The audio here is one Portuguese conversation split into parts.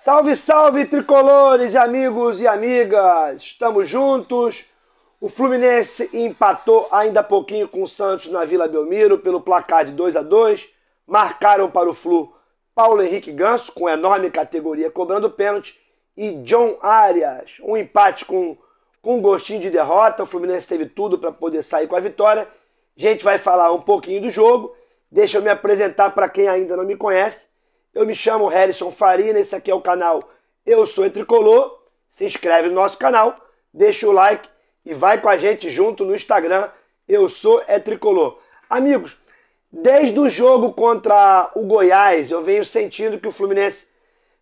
Salve, salve, tricolores, amigos e amigas! Estamos juntos. O Fluminense empatou ainda há pouquinho com o Santos na Vila Belmiro pelo placar de 2-2. Marcaram para o Flu Paulo Henrique Ganso, com enorme categoria, cobrando pênalti, e John Arias. Um empate com gostinho de derrota. O Fluminense teve tudo para poder sair com a vitória. A gente vai falar um pouquinho do jogo. Deixa eu me apresentar para quem ainda não me conhece. Eu me chamo Helison Farina, esse aqui é o canal Eu Sou Tricolor. Se inscreve no nosso canal, deixa o like e vai com a gente junto no Instagram Eu Sou Tricolor. Amigos, desde o jogo contra o Goiás, eu venho sentindo que o Fluminense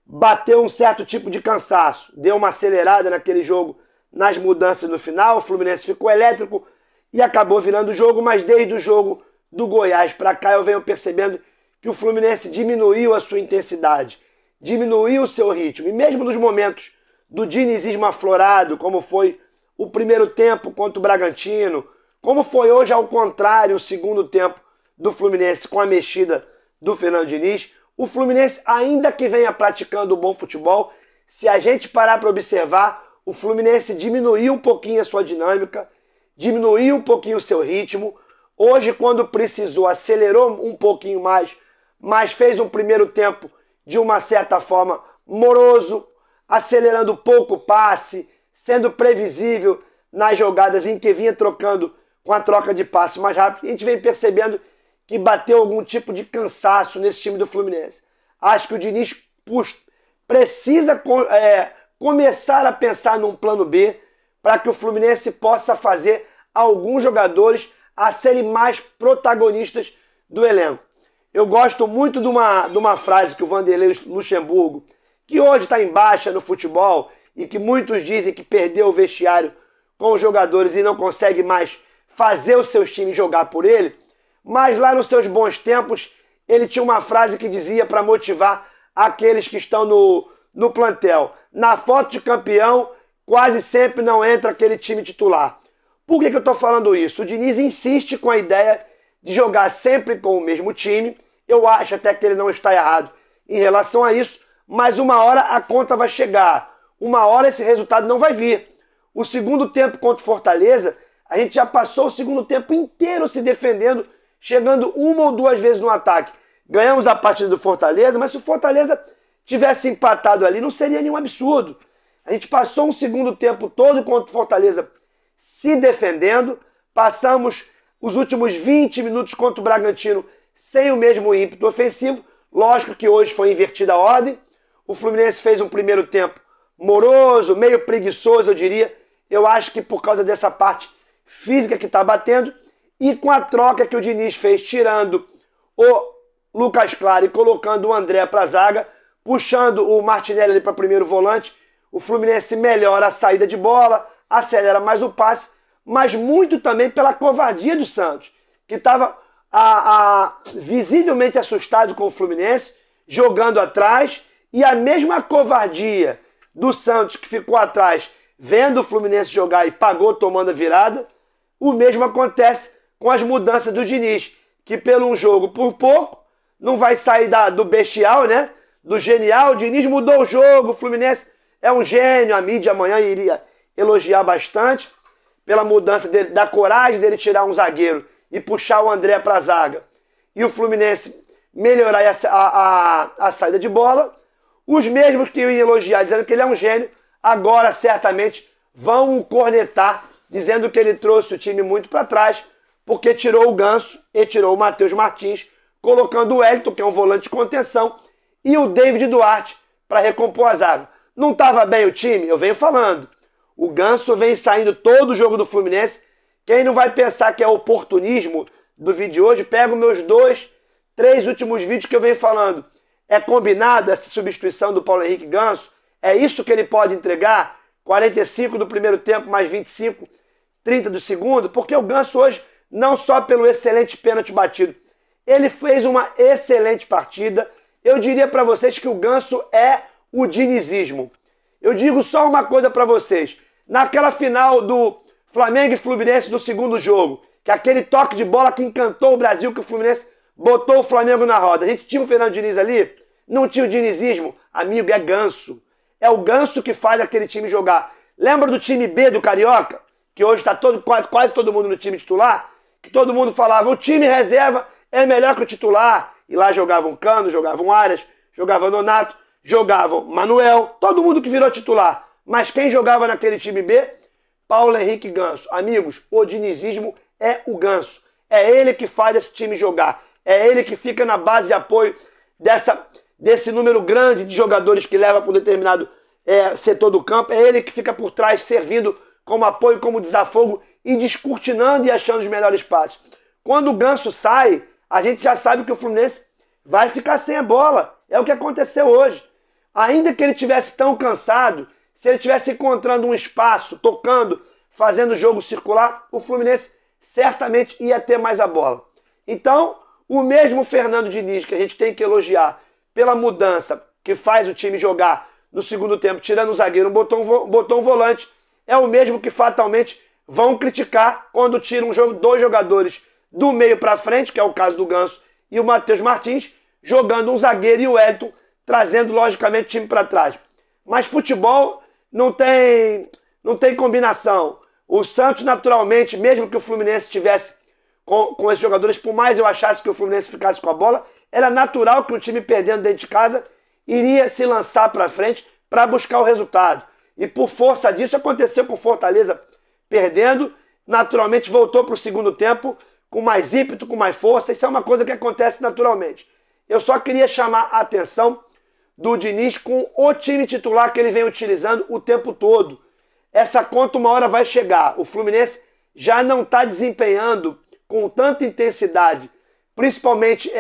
bateu um certo tipo de cansaço. Deu uma acelerada naquele jogo nas mudanças no final, o Fluminense ficou elétrico e acabou virando o jogo, mas desde o jogo do Goiás para cá eu venho percebendo que o Fluminense diminuiu a sua intensidade, diminuiu o seu ritmo. E mesmo nos momentos do dinizismo aflorado, como foi o primeiro tempo contra o Bragantino, como foi hoje ao contrário o segundo tempo do Fluminense com a mexida do Fernando Diniz, o Fluminense, ainda que venha praticando um bom futebol, se a gente parar para observar, o Fluminense diminuiu um pouquinho a sua dinâmica, diminuiu um pouquinho o seu ritmo. Hoje, quando precisou, acelerou um pouquinho mais, mas fez um primeiro tempo de uma certa forma moroso, acelerando pouco o passe, sendo previsível nas jogadas em que vinha trocando com a troca de passe mais rápido. A gente vem percebendo que bateu algum tipo de cansaço nesse time do Fluminense. Acho que o Diniz precisa começar a pensar num plano B para que o Fluminense possa fazer alguns jogadores a serem mais protagonistas do elenco. Eu gosto muito de uma frase que o Vanderlei Luxemburgo, que hoje está em baixa no futebol e que muitos dizem que perdeu o vestiário com os jogadores e não consegue mais fazer os seus times jogar por ele, mas lá nos seus bons tempos ele tinha uma frase que dizia para motivar aqueles que estão no plantel: na foto de campeão quase sempre não entra aquele time titular. Por que eu estou falando isso? O Diniz insiste com a ideia de jogar sempre com o mesmo time. Eu acho até que ele não está errado em relação a isso, mas uma hora a conta vai chegar. Uma hora esse resultado não vai vir. O segundo tempo contra o Fortaleza, a gente já passou o segundo tempo inteiro se defendendo, chegando uma ou duas vezes no ataque. Ganhamos a partida do Fortaleza, mas se o Fortaleza tivesse empatado ali, não seria nenhum absurdo. A gente passou um segundo tempo todo contra o Fortaleza se defendendo, passamos os últimos 20 minutos contra o Bragantino sem o mesmo ímpeto ofensivo. Lógico que hoje foi invertida a ordem. O Fluminense fez um primeiro tempo moroso, meio preguiçoso, eu diria. Eu acho que por causa dessa parte física que está batendo e com a troca que o Diniz fez, tirando o Lucas Claro e colocando o André para a zaga, puxando o Martinelli para primeiro volante, o Fluminense melhora a saída de bola, acelera mais o passe, mas muito também pela covardia do Santos, que estava visivelmente assustado com o Fluminense, jogando atrás, e a mesma covardia do Santos, que ficou atrás, vendo o Fluminense jogar e pagou tomando a virada, o mesmo acontece com as mudanças do Diniz, que pelo um jogo por pouco, não vai sair do bestial, né? Do genial. O Diniz mudou o jogo, o Fluminense é um gênio, a mídia amanhã iria elogiar bastante pela mudança dele, da coragem dele tirar um zagueiro e puxar o André para a zaga, e o Fluminense melhorar a saída de bola. Os mesmos que iam elogiar, dizendo que ele é um gênio, agora certamente vão o cornetar, dizendo que ele trouxe o time muito para trás, porque tirou o Ganso e tirou o Matheus Martins, colocando o Wellington, que é um volante de contenção, e o David Duarte para recompor a zaga. Não estava bem o time? Eu venho falando. O Ganso vem saindo todo o jogo do Fluminense. Quem não vai pensar que é oportunismo do vídeo de hoje, pega os meus 3 últimos vídeos que eu venho falando. É combinado essa substituição do Paulo Henrique Ganso? É isso que ele pode entregar? 45 do primeiro tempo, mais 25, 30 do segundo? Porque o Ganso hoje, não só pelo excelente pênalti batido, ele fez uma excelente partida. Eu diria para vocês que o Ganso é o dinizismo. Eu digo só uma coisa para vocês. Naquela final do Flamengo e Fluminense do segundo jogo, que aquele toque de bola que encantou o Brasil, que o Fluminense botou o Flamengo na roda. A gente tinha o Fernando Diniz ali? Não tinha o dinizismo? Amigo, é Ganso. É o Ganso que faz aquele time jogar. Lembra do time B do Carioca? Que hoje está quase todo mundo no time titular? Que todo mundo falava, o time reserva é melhor que o titular. E lá jogavam Cano, jogavam Arias, jogavam Nonato, jogavam Manuel, todo mundo que virou titular. Mas quem jogava naquele time B? Paulo Henrique Ganso. Amigos, o dinizismo é o Ganso. É ele que faz esse time jogar. É ele que fica na base de apoio desse número grande de jogadores que leva para um determinado setor do campo. É ele que fica por trás servindo como apoio, como desafogo e descortinando e achando os melhores passes. Quando o Ganso sai, a gente já sabe que o Fluminense vai ficar sem a bola. É o que aconteceu hoje. Ainda que ele tivesse tão cansado, se ele tivesse encontrando um espaço, tocando, fazendo o jogo circular, o Fluminense certamente ia ter mais a bola. Então, o mesmo Fernando Diniz, que a gente tem que elogiar pela mudança que faz o time jogar no segundo tempo, tirando o zagueiro, botou um volante, é o mesmo que fatalmente vão criticar quando tiram dois jogadores do meio para frente, que é o caso do Ganso e o Matheus Martins, jogando um zagueiro e o Wellington, trazendo logicamente o time para trás. Mas futebol não tem combinação. O Santos, naturalmente, mesmo que o Fluminense tivesse com esses jogadores, por mais eu achasse que o Fluminense ficasse com a bola, era natural que o time perdendo dentro de casa iria se lançar para frente para buscar o resultado. E por força disso aconteceu com o Fortaleza perdendo, naturalmente voltou para o segundo tempo com mais ímpeto, com mais força. Isso é uma coisa que acontece naturalmente. Eu só queria chamar a atenção do Diniz com o time titular que ele vem utilizando o tempo todo. Essa conta uma hora vai chegar. O Fluminense já não está desempenhando com tanta intensidade, principalmente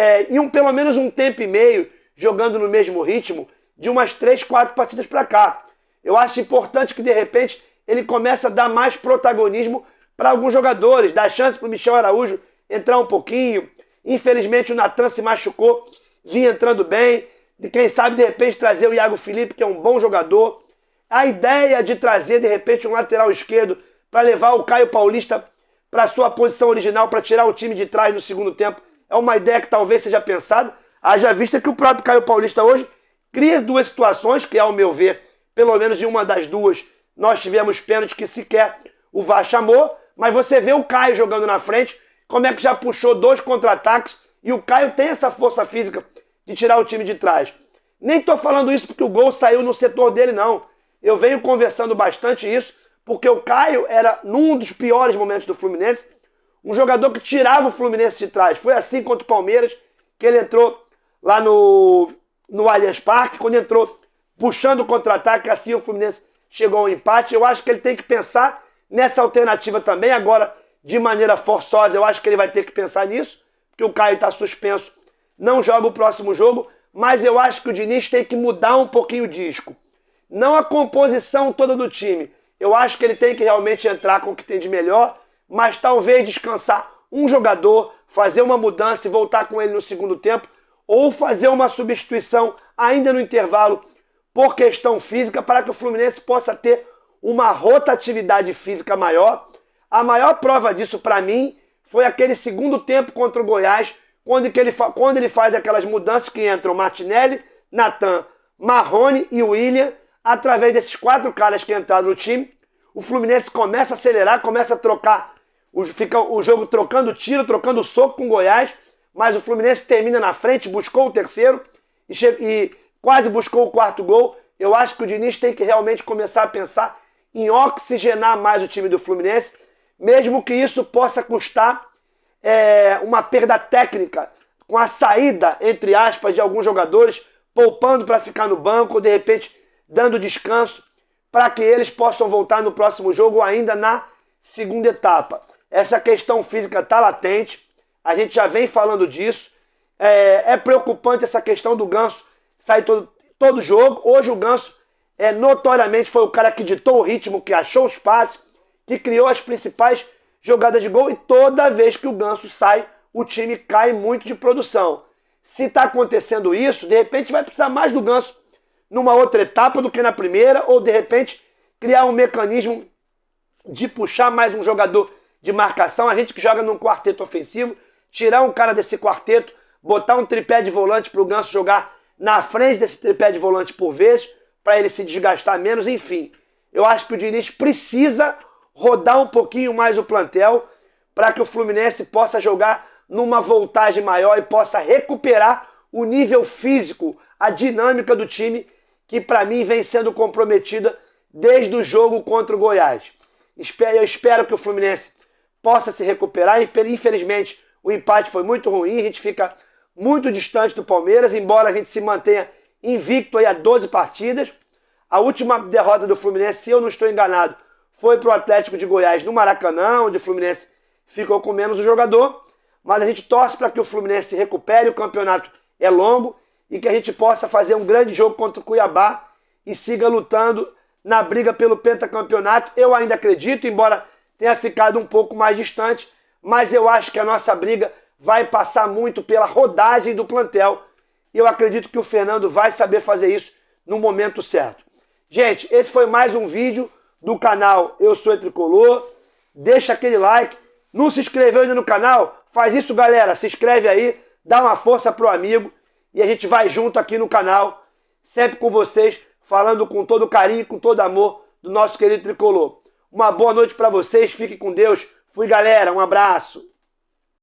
pelo menos um tempo e meio, jogando no mesmo ritmo, de umas 3, 4 partidas para cá. Eu acho importante que, de repente, ele comece a dar mais protagonismo para alguns jogadores, dar chance para o Michel Araújo entrar um pouquinho. Infelizmente, o Natan se machucou, vinha entrando bem. Quem sabe, de repente, trazer o Iago Felipe, que é um bom jogador. A ideia de trazer, de repente, um lateral esquerdo para levar o Caio Paulista para sua posição original, para tirar o time de trás no segundo tempo, é uma ideia que talvez seja pensada. Haja vista que o próprio Caio Paulista hoje cria duas situações, que ao meu ver, pelo menos em uma das duas, nós tivemos pênalti que sequer o VAR chamou, mas você vê o Caio jogando na frente, como é que já puxou 2 contra-ataques, e o Caio tem essa força física de tirar o time de trás. Nem estou falando isso porque o gol saiu no setor dele, não. Eu venho conversando bastante isso, porque o Caio era, num dos piores momentos do Fluminense, um jogador que tirava o Fluminense de trás. Foi assim contra o Palmeiras, que ele entrou lá no Allianz Parque, quando entrou puxando o contra-ataque, assim o Fluminense chegou ao empate. Eu acho que ele tem que pensar nessa alternativa também, agora de maneira forçosa. Eu acho que ele vai ter que pensar nisso, porque o Caio está suspenso, não joga o próximo jogo, mas eu acho que o Diniz tem que mudar um pouquinho o disco. Não a composição toda do time. Eu acho que ele tem que realmente entrar com o que tem de melhor, mas talvez descansar um jogador, fazer uma mudança e voltar com ele no segundo tempo, ou fazer uma substituição ainda no intervalo por questão física, para que o Fluminense possa ter uma rotatividade física maior. A maior prova disso, para mim, foi aquele segundo tempo contra o Goiás, quando ele faz aquelas mudanças que entram Martinelli, Natan, Marrone e William. Através desses 4 caras que entraram no time, o Fluminense começa a acelerar, começa a trocar, fica o jogo trocando tiro, trocando soco com o Goiás, mas o Fluminense termina na frente, buscou o terceiro e quase buscou o 4º gol. Eu acho que o Diniz tem que realmente começar a pensar em oxigenar mais o time do Fluminense, mesmo que isso possa custar uma perda técnica, com a saída, entre aspas, de alguns jogadores, poupando para ficar no banco, ou de repente dando descanso para que eles possam voltar no próximo jogo ou ainda na segunda etapa. Essa questão física está latente, a gente já vem falando disso. É preocupante essa questão do Ganso sair todo jogo. Hoje o Ganso notoriamente foi o cara que ditou o ritmo, que achou o espaço, que criou as principais jogadas de gol, e toda vez que o Ganso sai, o time cai muito de produção. Se está acontecendo isso, de repente vai precisar mais do Ganso numa outra etapa do que na primeira, ou de repente criar um mecanismo de puxar mais um jogador de marcação, a gente que joga num quarteto ofensivo, tirar um cara desse quarteto, botar um tripé de volante para o Ganso jogar na frente desse tripé de volante por vezes, para ele se desgastar menos, enfim. Eu acho que o Diniz precisa rodar um pouquinho mais o plantel para que o Fluminense possa jogar numa voltagem maior e possa recuperar o nível físico, a dinâmica do time, que para mim vem sendo comprometida desde o jogo contra o Goiás. Eu espero que o Fluminense possa se recuperar. Infelizmente, o empate foi muito ruim, a gente fica muito distante do Palmeiras, embora a gente se mantenha invicto aí a 12 partidas. A última derrota do Fluminense, se eu não estou enganado, foi para o Atlético de Goiás no Maracanã, onde o Fluminense ficou com menos um jogador. Mas a gente torce para que o Fluminense se recupere, o campeonato é longo, e que a gente possa fazer um grande jogo contra o Cuiabá e siga lutando na briga pelo pentacampeonato. Eu ainda acredito, embora tenha ficado um pouco mais distante, mas eu acho que a nossa briga vai passar muito pela rodagem do plantel. E eu acredito que o Fernando vai saber fazer isso no momento certo. Gente, esse foi mais um vídeo do canal Eu Sou Tricolor. Deixa aquele like. Não se inscreveu ainda no canal? Faz isso, galera. Se inscreve aí, dá uma força pro amigo e a gente vai junto aqui no canal, sempre com vocês, falando com todo carinho, com todo amor do nosso querido Tricolor. Uma boa noite para vocês, fiquem com Deus. Fui, galera, um abraço.